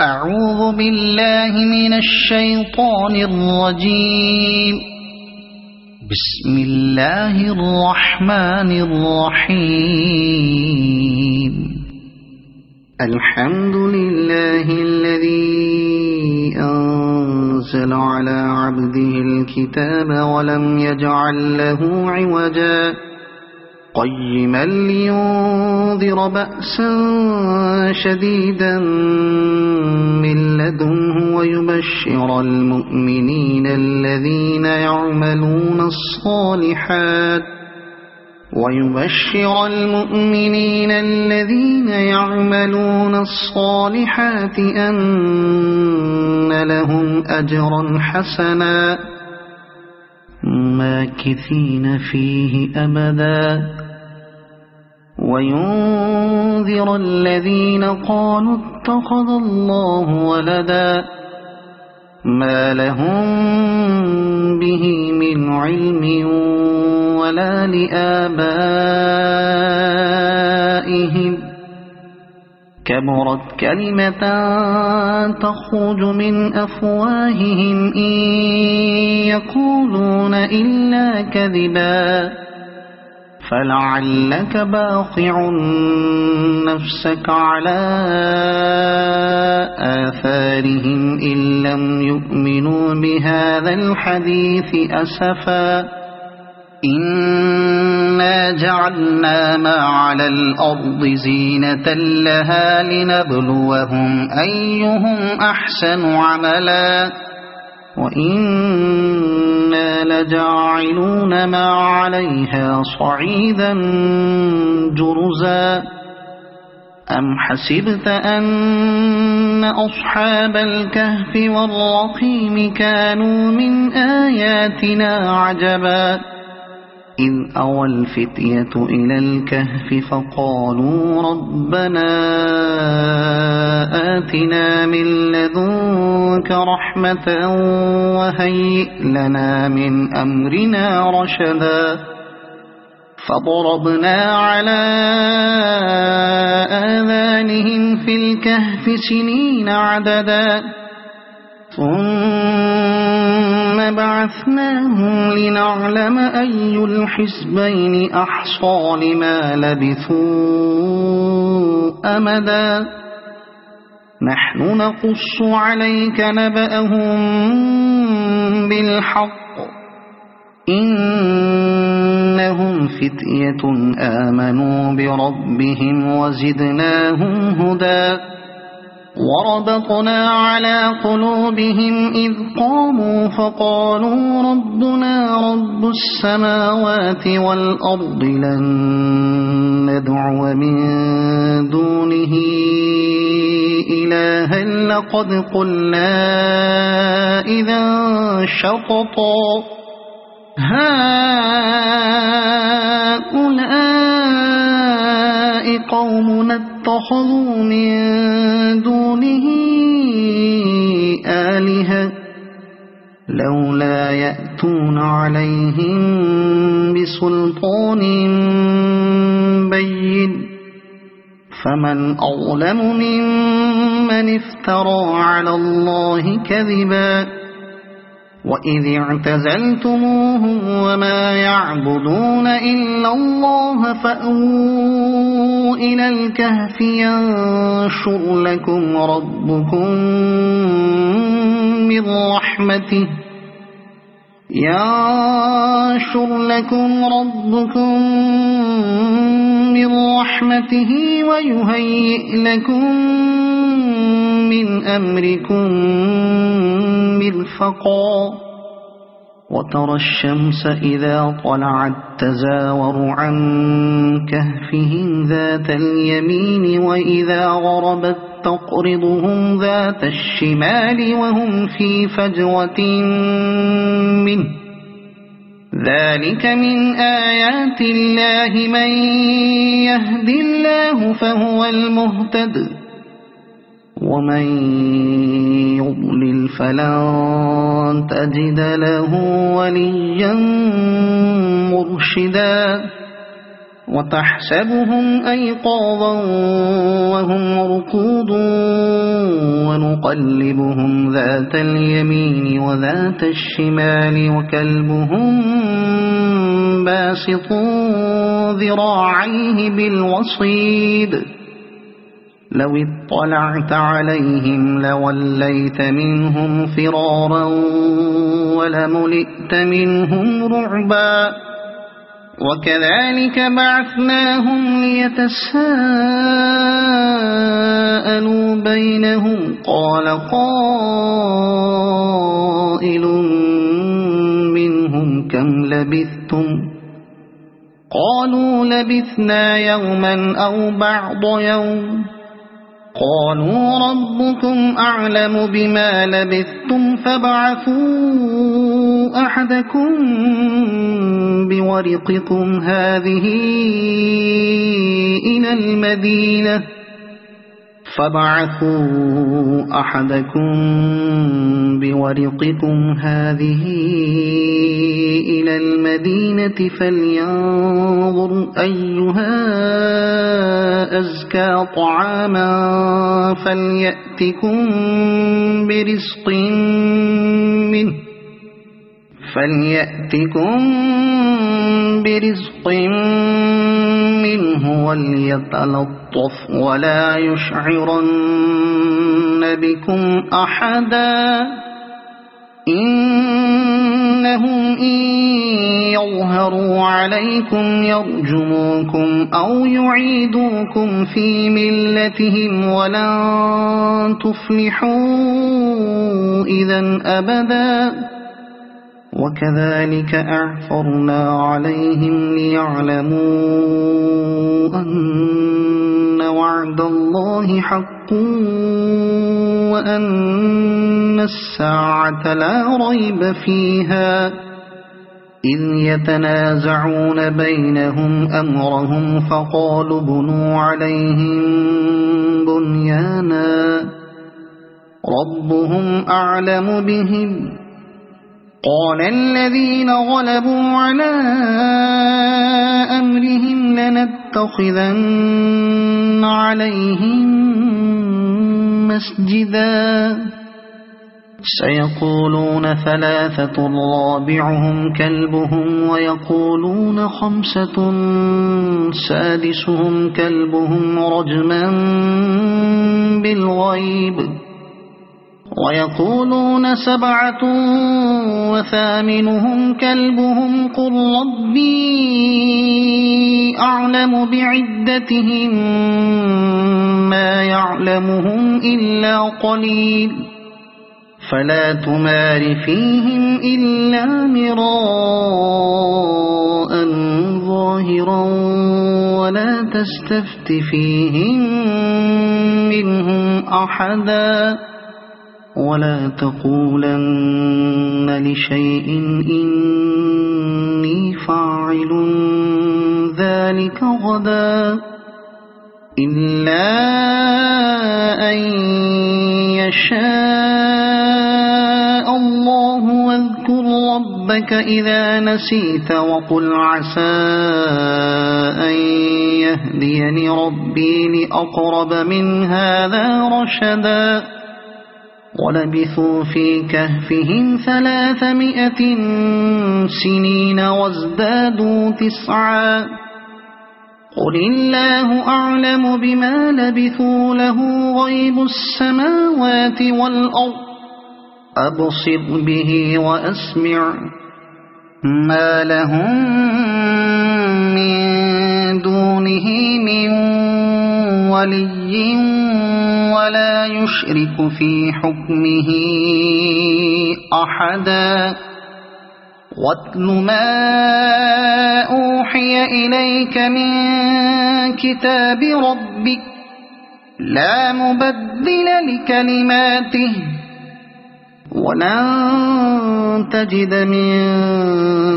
أعوذ بالله من الشيطان الرجيم. بسم الله الرحمن الرحيم. الحمد لله الذي أنزل على عبده الكتاب ولم يجعل له عوجا قيما لينذر بأسا شديدا من لدنه ويبشر المؤمنين الذين يعملون الصالحات أن لهم أجرا حسنا ماكثين فيه أبدا وينذر الذين قالوا اتخذ الله ولدا ما لهم به من علم ولا لآبائهم كبرت كلمة تخرج من أفواههم إن يقولون إلا كذبا فلعلك باخع نفسك على آثارهم إن لم يؤمنوا بهذا الحديث أسفا إنا جعلنا ما على الأرض زينة لها لنبلوهم أيهم أحسن عملا وإنا لجاعلون ما عليها صعيدا جرزا أم حسبت أن أصحاب الكهف والرقيم كانوا من آياتنا عجبا إذ أوى الفتية إلى الكهف فقالوا ربنا آتنا من لدنك رحمة وهيئ لنا من أمرنا رشدا فضربنا على آذانهم في الكهف سنين عددا ثم بعثناهم لنعلم أي الحزبين أحصى لما لبثوا أمدا نحن نقص عليك نبأهم بالحق إنهم فتية آمنوا بربهم وزدناهم هدى وربطنا على قلوبهم إذ قاموا فقالوا ربنا رب السماوات والأرض لن ندعو من دونه إلها لقد قلنا إذا شططا هؤلاء قومنا اتخذوا من دونه آلهة لولا يأتون عليهم بسلطان بين فمن أظلم ممن افترى على الله كذبا وإذ اعتزلتموهم وما يعبدون إلا الله فأووا إلى الكهف ينشر لكم ربكم من رحمته ويهيئ لكم من أمركم مرفقا وترى الشمس إذا طلعت تزاور عن كهفهم ذات اليمين وإذا غربت تقرضهم ذات الشمال وهم في فجوة منه ذلك من آيات الله من يهد الله فهو المهتد ومن يضلل فلن تجد له وليا مرشدا وتحسبهم أيقاظا وهم رقود ونقلبهم ذات اليمين وذات الشمال وكلبهم باسط ذراعيه بالوصيد لو اطلعت عليهم لوليت منهم فرارا ولملئت منهم رعبا وكذلك بعثناهم ليتساءلوا بينهم قال قائل منهم كم لبثتم قالوا لبثنا يوما أو بعض يوم قالوا ربكم أعلم بما لبثتم فابعثوا أحدكم بورقكم هذه إلى المدينة فلينظر أيها أزكى طعاما فليأتكم برزق منه وليتلطف ولا يشعرن بكم أحدا إنهم إن يظهروا عليكم يرجموكم أو يعيدوكم في ملتهم ولن تفلحوا إذا أبدا وكذلك أعثرنا عليهم ليعلموا أن وعد الله حق وأن الساعة لا ريب فيها إذ يتنازعون بينهم أمرهم فقالوا بنوا عليهم بنيانا ربهم أعلم بهم قال الذين غلبوا على أمرهم لنتخذن عليهم مسجدا سيقولون ثلاثة رابعهم كلبهم ويقولون خمسة سادسهم كلبهم رجما بالغيب ويقولون سبعة وثامنهم كلبهم قل ربي أعلم بعدتهم ما يعلمهم إلا قليل فلا تمار فيهم إلا مراء ظاهرا ولا تستفت فيهم منهم أحدا ولا تقولن لشيء إني فاعل ذلك غدا إلا أن يشاء الله واذكر ربك إذا نسيت وقل عسى أن يهديني ربي لأقرب من هذا رشدا ولبثوا في كهفهم 300 سنين وازدادوا 9 قل الله أعلم بما لبثوا له غيب السماوات والأرض أبصر به وأسمع ما لهم من دونه من ولي ولا يشرك في حكمه أحدا واتل ما أوحي إليك من كتاب ربك لا مبدل لكلماته ولن تجد من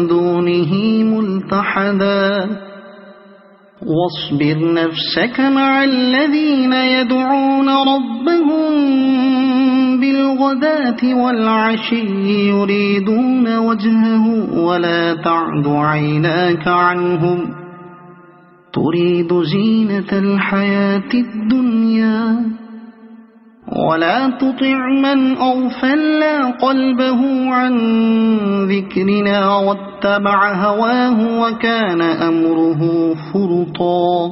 دونه ملتحدا واصبر نفسك مع الذين يدعون ربهم بالغداة والعشي يريدون وجهه ولا تعد عيناك عنهم تريد زينة الحياة الدنيا ولا تطع من أغفلنا قلبه عن ذكرنا واتبع هواه وكان أمره فرطا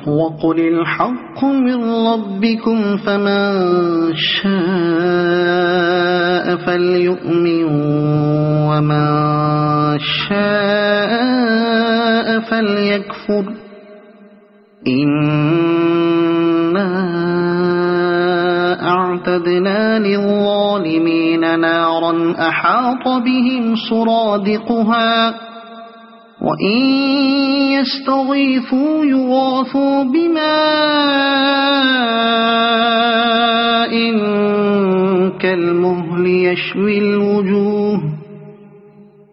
وقل الحق من ربكم فمن شاء فليؤمن ومن شاء فليكفر إنا أعتدنا للظالمين نارا أحاط بهم سرادقها وإن يستغيثوا يغاثوا بماء كالمهل يشوي الوجوه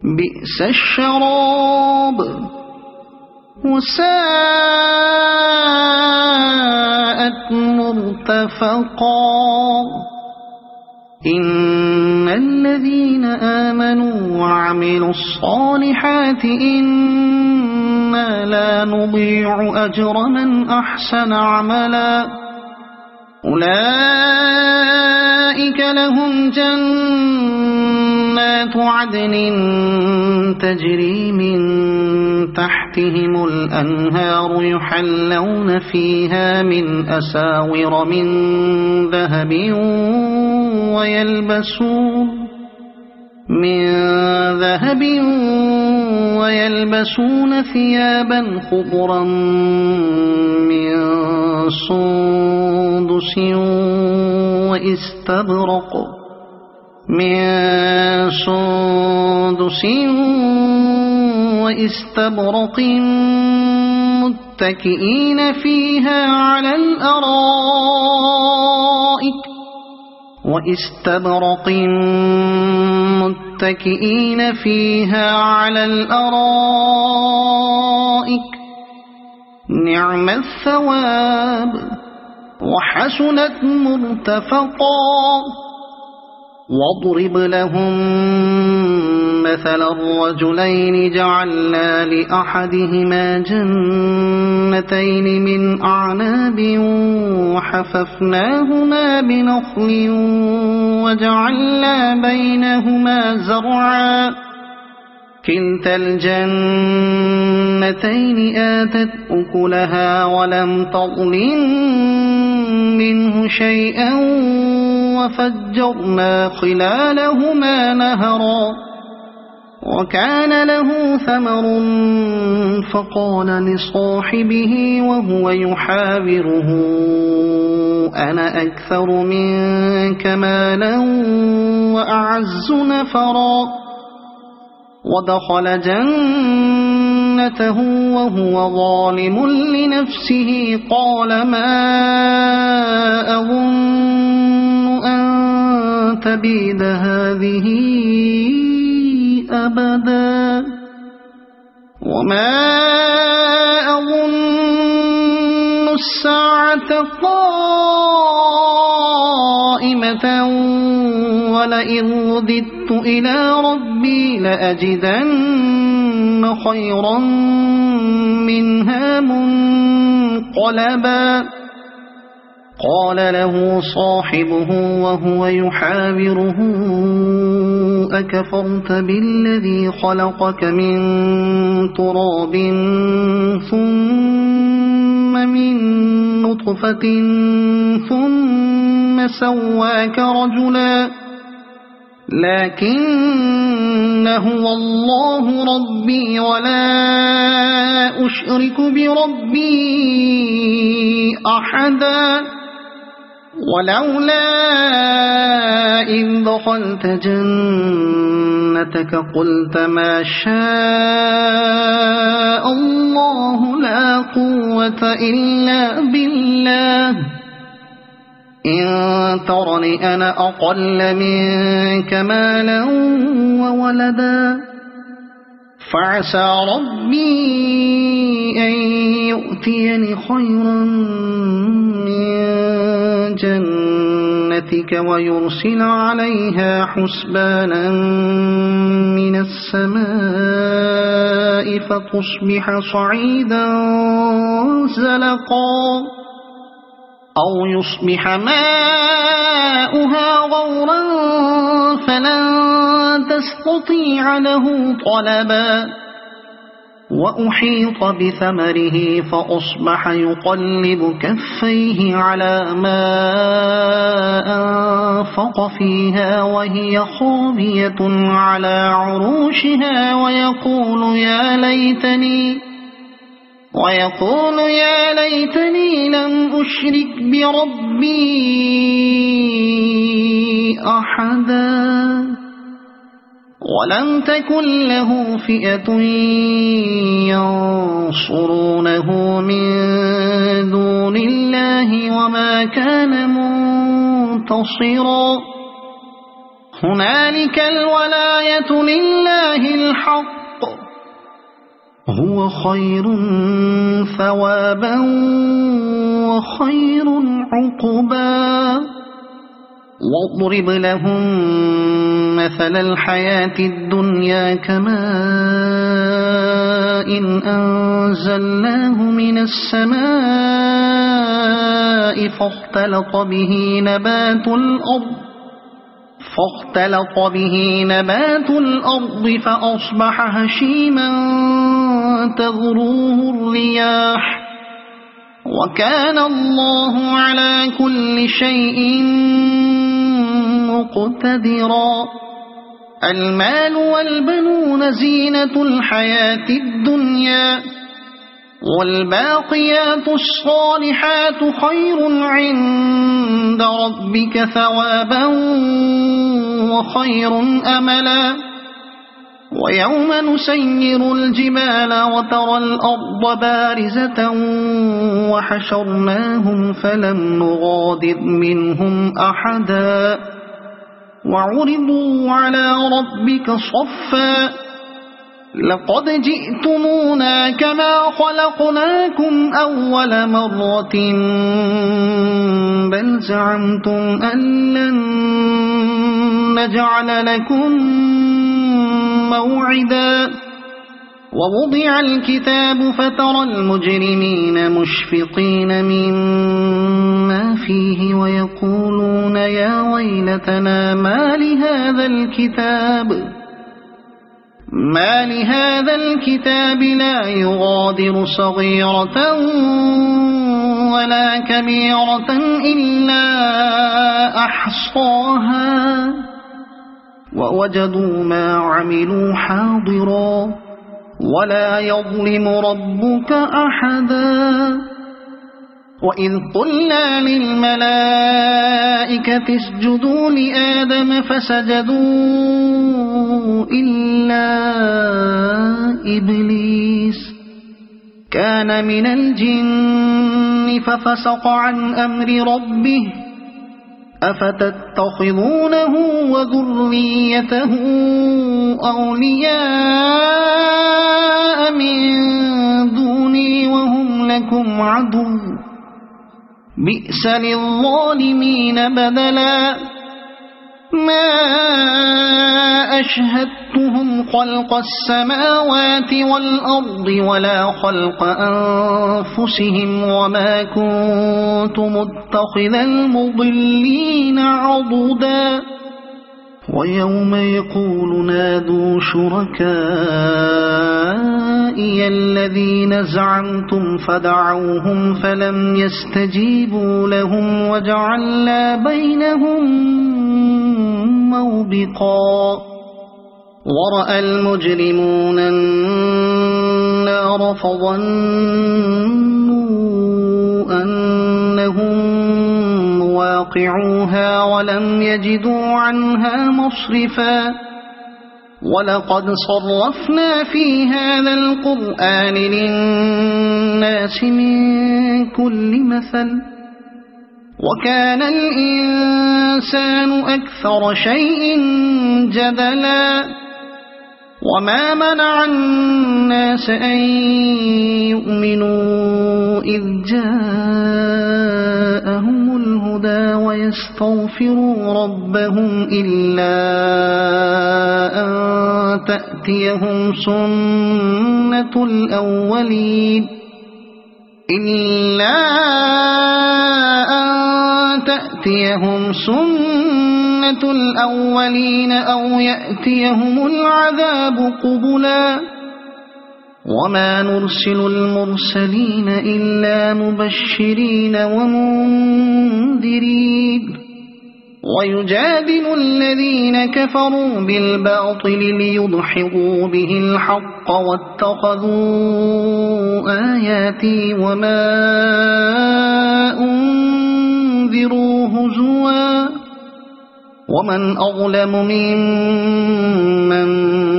بئس الشراب وساءت مرتفقا إن الذين آمنوا وعملوا الصالحات إنا لا نضيع أجر من أحسن عملا أولئك لهم جنات عدن تجري من تحتهم الأنهار يحلون فيها من أساور من ذهب ويلبسون ثيابا خضرا من سندس واستبرق متكئين فيها على الأرائك نعم الثواب وحسنت مرتفقا واضرب لهم مثل الرجلين جعلنا لأحدهما جنتين من أعناب وحففناهما بنخل وجعلنا بينهما زرعا كلتا الجنتين آتت أكلها ولم تظلم منه شيئا وفجرنا خلالهما نهرا وكان له ثمر فقال لصاحبه وهو يحاوره أنا أكثر منك مالا وأعز نفرا ودخل جنته وهو ظالم لنفسه قال ما أظن أن تبيد هذه أبدا وما أظن الساعة قائمة ولئن رددت إلى ربي لأجدن خيرا منها منقلبا قال له صاحبه وهو يحاوره أكفرت بالذي خلقك من تراب ثم من نطفة ثم سواك رجلا لكن هو الله ربي ولا أشرك بربي أحدا ولولا إذ دخلت جنتك قلت ما شاء الله لا قوة إلا بالله إن ترني أنا أقل منك مالا وولدا فعسى ربي أن يؤتيني خيرا من جنتك ويرسل عليها حسبانا من السماء فتصبح صعيدا زلقا أو يصبح ماؤها غورا فلن تستطيع له طلبا وأحيط بثمره فأصبح يقلب كفيه على ما أنفق فيها وهي خاوية على عروشها ويقول يا ليتني لم أشرك بربي أحدا ولم تكن له فئة ينصرونه من دون الله وما كان منتصرا هنالك الولاية لله الحق هو خير ثوابا وخير عقبا واضرب لهم مثل الحياة الدنيا كماء أنزلناه من السماء فاختلط به نبات الأرض فأصبح هشيما تذروه الرياح وكان الله على كل شيء مقتدرا المال والبنون زينة الحياة الدنيا والباقيات الصالحات خير عند ربك ثوابا وخير أملا ويوم نسير الجبال وترى الأرض بارزة وحشرناهم فلم نغادر منهم أحدا وعرضوا على ربك صفا لقد جئتمونا كما خلقناكم أول مرة بل زعمتم أن لن نجعل لكم موعدا ووضع الكتاب فترى المجرمين مشفقين مما فيه ويقولون يا ويلتنا ما لهذا الكتاب لا يغادر صغيرة ولا كبيرة إلا أحصاها ووجدوا ما عملوا حاضرا ولا يظلم ربك أحدا وإذ قلنا للملائكة اسجدوا لآدم فسجدوا إلا إبليس كان من الجن ففسق عن أمر ربه أفتتخذونه وذريته أولياء من دوني وهم لكم عدو بئس للظالمين بدلا ما أشهدتهم خلق السماوات والأرض ولا خلق أنفسهم وما كنت متخذ المضلين عضدا ويوم يقول نادوا شركائي الذين زعمتم فدعوهم فلم يستجيبوا لهم وجعلنا بينهم موبقا ورأى المجرمون النار فظنوا أنهم مواقعوها ولم يجدوا عنها مصرفا ولقد صرفنا في هذا القرآن للناس من كل مثل وكان الإنسان أكثر شيء جدلا وما منع الناس أن يؤمنوا إذ جاءهم الهدى ويستغفروا ربهم إلا أن تأتيهم سنة الأولين إلا أن تأتيهم سنة الأولين أو يأتيهم العذاب قبلا وما نرسل المرسلين إلا مبشرين ومنذرين ويجادل الذين كفروا بالباطل ليدحضوا به الحق واتخذوا آياتي وما أنذروا هزوا ومن أظلم ممن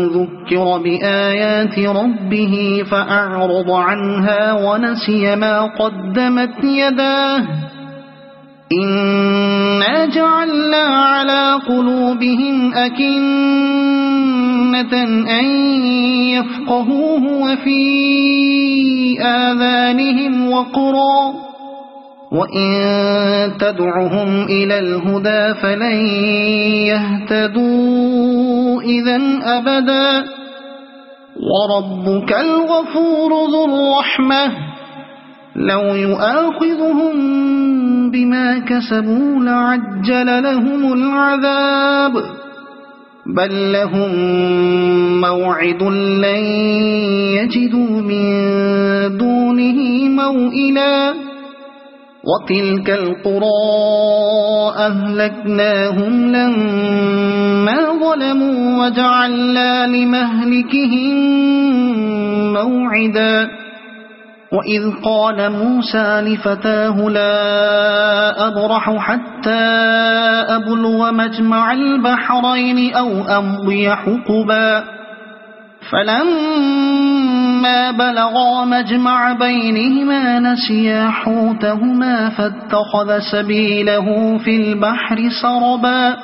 ذكر بآيات ربه فأعرض عنها ونسي ما قدمت يداه إنا جعلنا على قلوبهم أكنة أن يفقهوه وفي آذانهم وقرا وإن تدعهم إلى الهدى فلن يهتدوا إذا أبدا وربك الغفور ذو الرحمة لو يؤاخذهم بما كسبوا لعجل لهم العذاب بل لهم موعد لن يجدوا من دونه موئلا وتلك القرى أهلكناهم لما ظلموا وجعلنا لمهلكهم موعدا وإذ قال موسى لفتاه لا أبرح حتى أبلغ مجمع البحرين أو أمضي حقبا فلما بلغا مجمع بينهما نسيا حوتهما فاتخذ سبيله في البحر سربا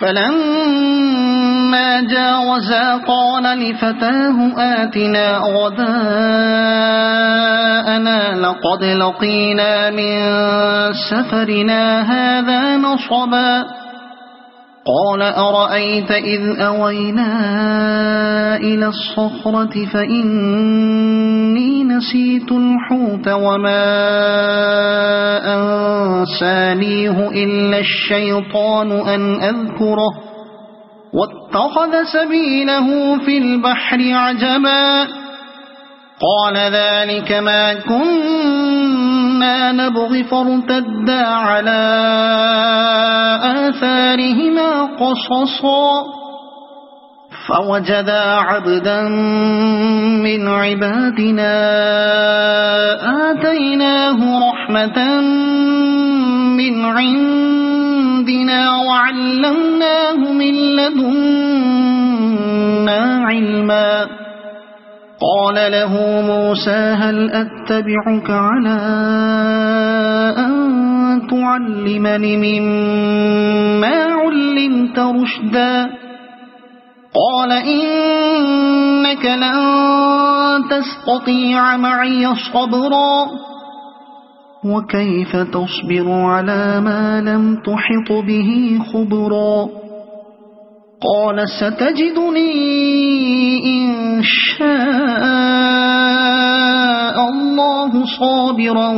فلما جاوزا قال لفتاه آتنا غداءنا لقد لقينا من سفرنا هذا نصبا قال أرأيت إذ أوينا إلى الصخرة فإني نسيت الحوت وما أنسانيه إلا الشيطان أن أذكره واتخذ سبيله في البحر عجبا قال ذلك ما كنا نبغي فارتدا على آثارهما قصصا فوجدا عبدا من عبادنا آتيناه رحمة من عندنا وعلمناه من لدنا علما قال له موسى هل أتبعك على أن تعلمني مما علمت رشدا قال إنك لن تستطيع معي صبرا وكيف تصبر على ما لم تحط به خبرا قال ستجدني إن شاء الله صابرا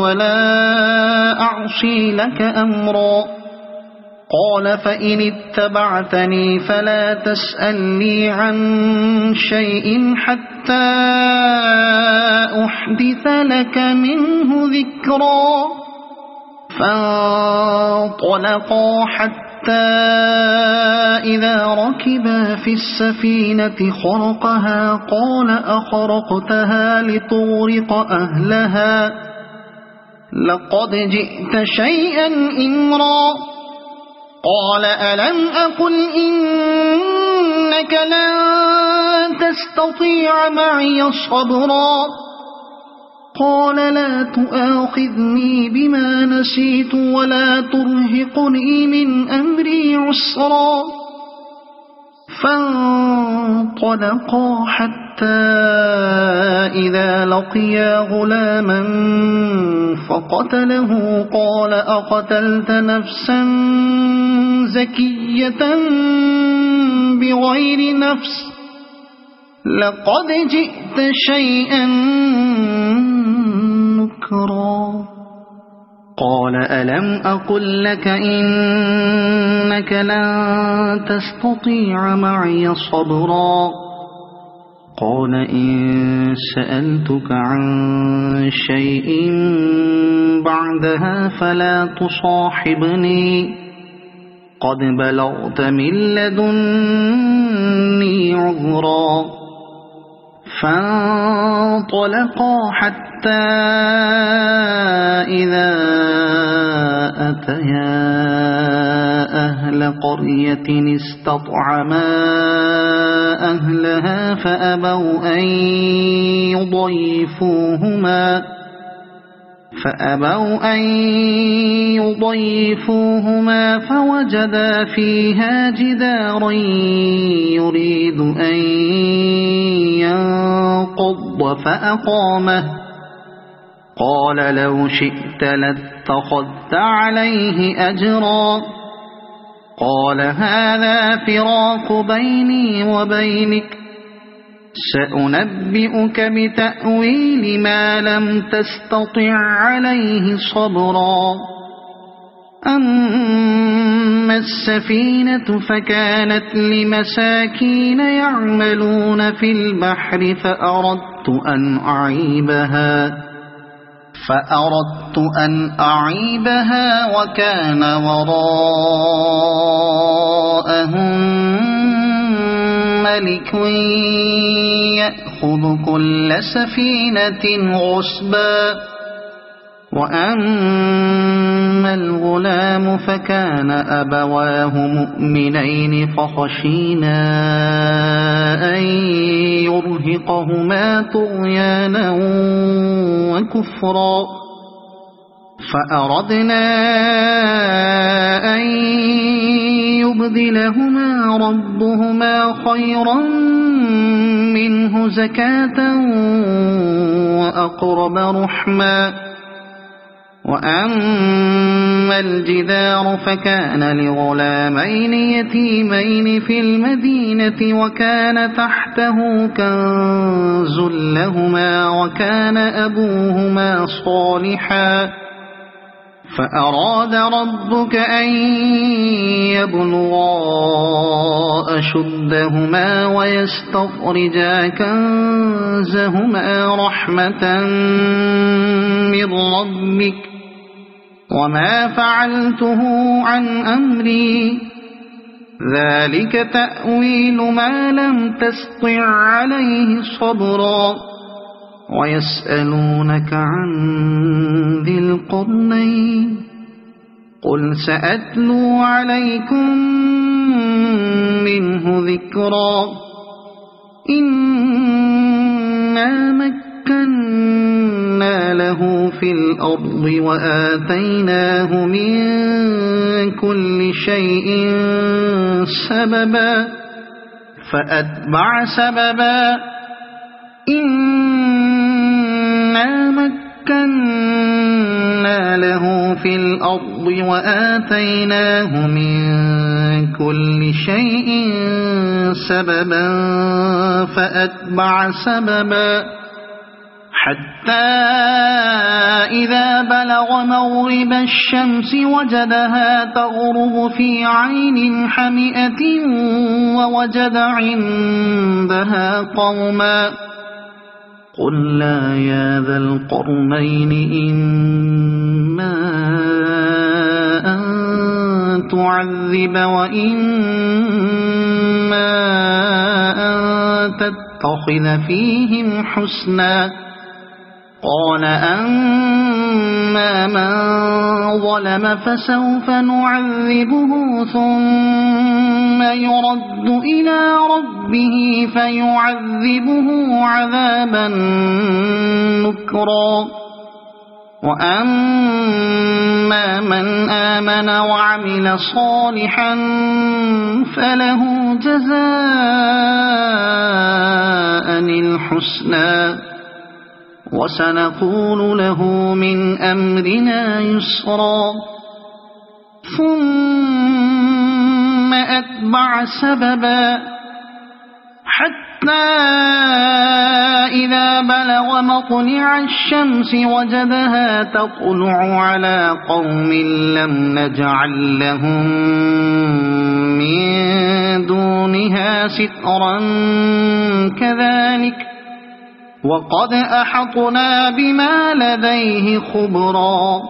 ولا أعصي لك أمرا قال فإن اتبعتني فلا تسألني عن شيء حتى أحدث لك منه ذكرا فانطلقا حتى إذا ركبا في السفينة خرقها قال أخرقتها لتغرق أهلها لقد جئت شيئا إمرا قال ألم أقل إنك لن تستطيع معي صبرا قال لا تؤاخذني بما نسيت ولا ترهقني من أمري عسرا فانطلقا حتى إذا لقيا غلاما فقتله قال أقتلت نفسا زكية بغير نفس لقد جئت شيئا نكرا قال ألم أقل لك إنك لن تستطيع معي صبرا قال إن سألتك عن شيء بعدها فلا تصاحبني قد بلغت من لدني عذرا فانطلقا حتى إذا أتيا أهل قرية استطعما أهلها فأبوا أن يضيفوهما فوجدا فيها جدارا يريد أن ينقض فأقامه قال لو شئت لاتخذت عليه أجرا قال هذا فراق بيني وبينك سأنبئك بتأويل ما لم تستطع عليه صبرا أما السفينة فكانت لمساكين يعملون في البحر فأردت أن أعيبها وكان وراءهم ملك يأخذ كل سفينة غصبا وأما الغلام فكان أبواه مؤمنين فخشينا أن يرهقهما طغيانا وكفرا فأردنا أن يبدلهما ربهما خيرا منه زكاة وأقرب رحما وأما الجدار فكان لغلامين يتيمين في المدينة وكان تحته كنز لهما وكان أبوهما صالحا فأراد ربك أن يبلغا أشدهما ويستخرجا كنزهما رحمة من ربك وما فعلته عن أمري ذلك تأويل ما لم تسطع عليه صبرا ويسألونك عن ذي القرنين قل سأتلو عليكم منه ذكرا إنا مكنا له في الأرض وآتيناه من كل شيء سببا فأتبع سببا إنا مكنا له في الأرض وآتيناه من كل شيء سببا فأتبع سببا حتى إذا بلغ مغرب الشمس وجدها تغرب في عين حمئة ووجد عندها قوما قلنا يا ذا القرنين إما أن تعذب وإما أن تتخذ فيهم حسنا قال أما من ظلم فسوف نعذبه ثم يرد إلى ربه فيعذبه عذابا نكرا وأما من آمن وعمل صالحا فله جزاء الحسنى وسنقول له من أمرنا يسرا ثم أتبع سببا حتى إذا بلغ مطلع الشمس وجدها تطلع على قوم لم نجعل لهم من دونها سترا كذلك وقد أحطنا بما لديه خبرا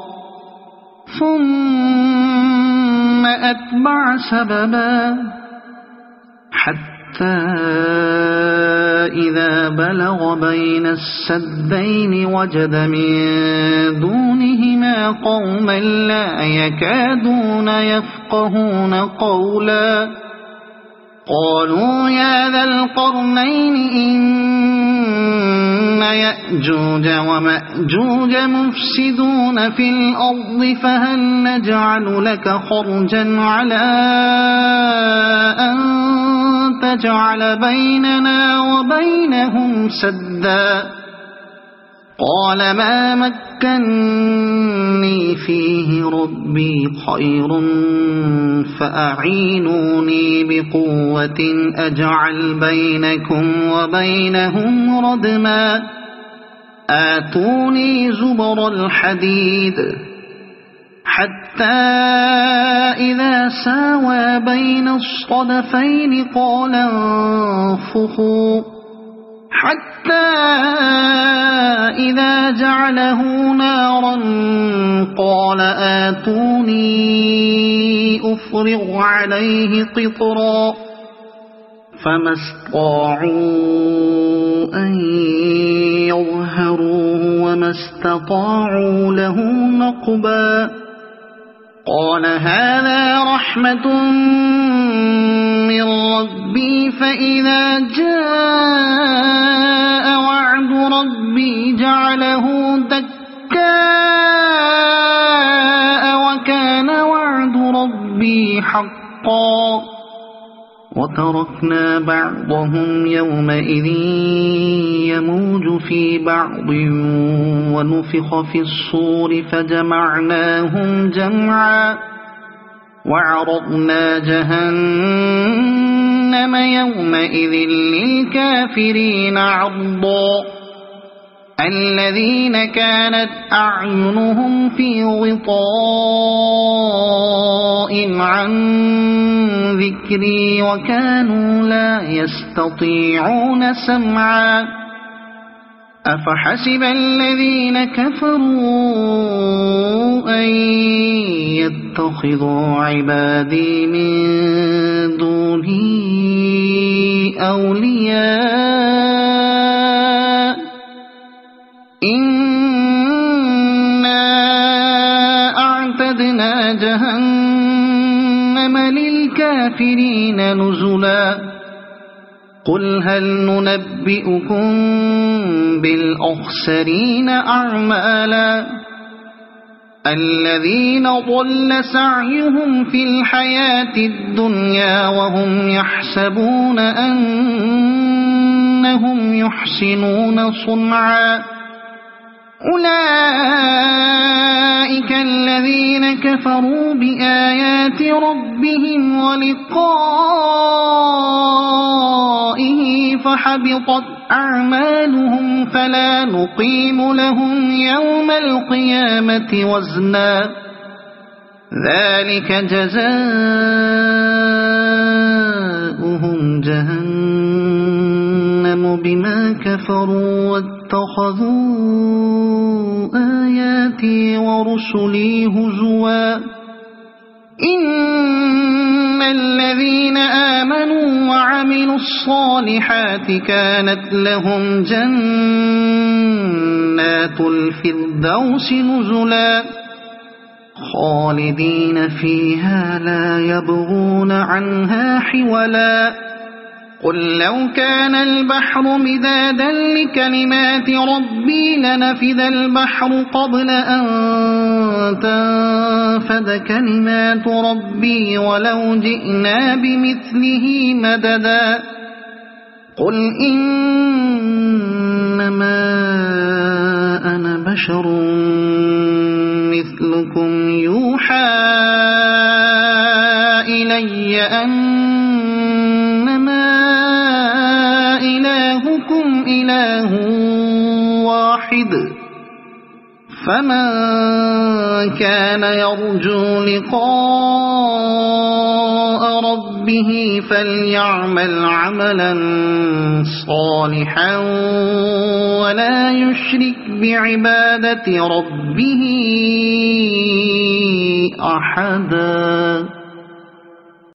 ثم أتبع سببا حتى إذا بلغ بين السدين وجد من دونهما قوما لا يكادون يفقهون قولا قالوا يا ذا القرنين إن يأجوج ومأجوج مفسدون في الأرض فهل نجعل لك خرجا على أن تجعل بيننا وبينهم سدا قال ما مكني فيه ربي خير فأعينوني بقوة أجعل بينكم وبينهم ردما آتوني زبر الحديد حتى إذا ساوى بين الصدفين قال انفخوا حتى إذا جعله نارا قال آتوني أفرغ عليه قطرا فما استطاعوا أن يظهروه وما استطاعوا له نقبا قال هذا رحمة من ربي فإذا جاء وعد ربي جعله دكاء وكان وعد ربي حقا وتركنا بعضهم يومئذ يموج في بعض ونفخ في الصور فجمعناهم جمعا وعرضنا جهنم يومئذ للكافرين عرضا الذين كانت أعينهم في غطاء عن ذكري وكانوا لا يستطيعون سمعا أفحسب الذين كفروا أن يتخذوا عبادي من دوني أولياء إنا أعتدنا جهنم للكافرين نزلا قل هل ننبئكم بالأخسرين أعمالا الذين ضل سعيهم في الحياة الدنيا وهم يحسبون أنهم يحسنون صنعا أولئك الذين كفروا بآيات ربهم ولقائه فحبطت أعمالهم فلا نقيم لهم يوم القيامة وزنا ذلك جزاؤهم جهنم بما كفروا واتخذوا آياتي ورسلي هزوا إن الذين آمنوا وعملوا الصالحات كانت لهم جنات الفردوس نزلا خالدين فيها لا يبغون عنها حولا قل لو كان البحر مدادا لكلمات ربي لنفد البحر قبل أن تنفد كلمات ربي ولو جئنا بمثله مددا قل إنما أنا بشر مثلكم يوحى إلي أنما فمن كان يرجو لقاء ربه فليعمل عملا صالحا ولا يشرك بعبادة ربه أحدا.